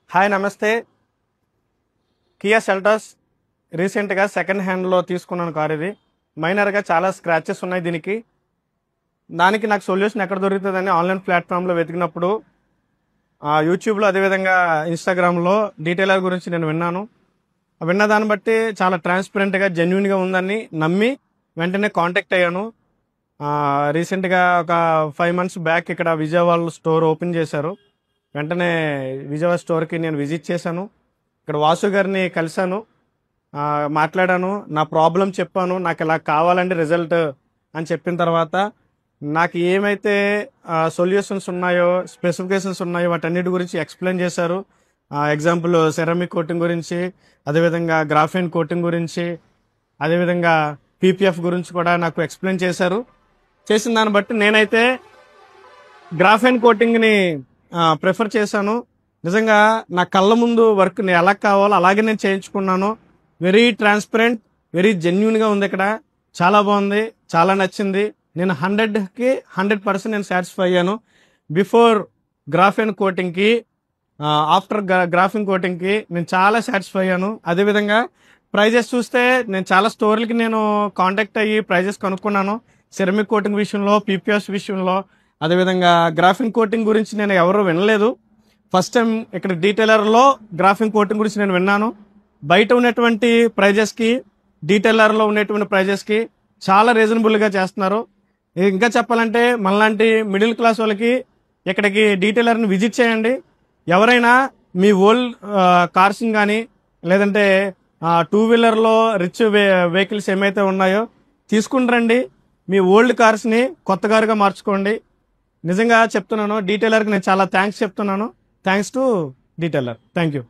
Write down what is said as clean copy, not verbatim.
Hi నమస్తే. Kia Seltos రీసెంట్గా second హ్యాండ్లో తీసుకున్నాను కార్. ఇది మైనర్గా చాలా స్క్రాచెస్ ఉన్నాయి దానికి నాకు సొల్యూషన్ ఎక్కడ దొరుకుతుందని ఆన్లైన్ ప్లాట్ఫామ్లో వెతికినప్పుడు యూట్యూబ్లో అదేవిధంగా ఇన్స్టాగ్రామ్లో డీటెయిలర్ గురించి నేను విన్న దాన్ని బట్టి చాలా ట్రాన్స్పరెంట్గా జెన్యున్గా ఉందని నమ్మి వెంటనే కాంటాక్ట్ అయ్యాను. రీసెంట్గా ఒక 5 months బ్యాక్ ఇక్కడ విజయవాడలో స్టోర్ ఓపెన్ చేశారు. వెంటనే విజయవాడ స్టోర్కి నేను విజిట్ చేశాను. ఇక్కడ వాసు గారిని కలిశాను, మాట్లాడాను, నా ప్రాబ్లం చెప్పాను, నాకు ఇలా కావాలండి రిజల్ట్ అని చెప్పిన తర్వాత నాకు ఏమైతే సొల్యూషన్స్ ఉన్నాయో, స్పెసిఫికేషన్స్ ఉన్నాయో వాటన్నిటి గురించి ఎక్స్ప్లెయిన్ చేశారు. ఎగ్జాంపుల్ సెరామిక్ కోటింగ్ గురించి, అదేవిధంగా గ్రాఫైన్ కోటింగ్ గురించి, అదేవిధంగా పీపీఎఫ్ గురించి కూడా నాకు ఎక్స్ప్లెయిన్ చేశారు. చేసిన దాన్ని బట్టి నేనైతే గ్రాఫైన్ కోటింగ్ని ప్రిఫర్ చేశాను. నిజంగా నా కళ్ళ ముందు వర్క్ ఎలా కావాలో అలాగే నేను చేయించుకున్నాను. వెరీ ట్రాన్స్పరెంట్, వెరీ జెన్యున్గా ఉంది. ఇక్కడ చాలా బాగుంది, చాలా నచ్చింది. నేను 100కి 100% నేను సాటిస్ఫై అయ్యాను. బిఫోర్ గ్రాఫైన్ కోటింగ్కి, ఆఫ్టర్ గ్రాఫిన్ కోటింగ్కి నేను చాలా సాటిస్ఫై అయ్యాను. అదేవిధంగా ప్రైజెస్ చూస్తే నేను చాలా స్టోర్లకి నేను కాంటాక్ట్ అయ్యి ప్రైజెస్ కనుక్కున్నాను. సెరమిక్ కోటింగ్ విషయంలో, పీపీఎస్ విషయంలో, అదేవిధంగా గ్రాఫిన్ కోటింగ్ గురించి నేను ఎవరు వినలేదు. ఫస్ట్ టైం ఇక్కడ డీటెయిలర్లో గ్రాఫిన్ కోటింగ్ గురించి నేను విన్నాను. బయట ఉన్నటువంటి ప్రైజెస్కి, డీటెయిలర్లో ఉన్నటువంటి ప్రైజెస్కి చాలా రీజనబుల్గా చేస్తున్నారు. ఇంకా చెప్పాలంటే మనలాంటి మిడిల్ క్లాస్ వాళ్ళకి ఇక్కడికి డీటెయిలర్ని విజిట్ చేయండి. ఎవరైనా మీ ఓల్డ్ కార్స్ని కానీ, లేదంటే 2-wheelerలో రిచ్ వెహికల్స్ ఏమైతే ఉన్నాయో తీసుకుని రండి. మీ ఓల్డ్ కార్స్ని కొత్త కారుగా మార్చుకోండి. నిజంగా చెప్తున్నాను, డీటెయిలర్కి నేను చాలా థ్యాంక్స్ చెప్తున్నాను. Thanks to detailer. Thank you.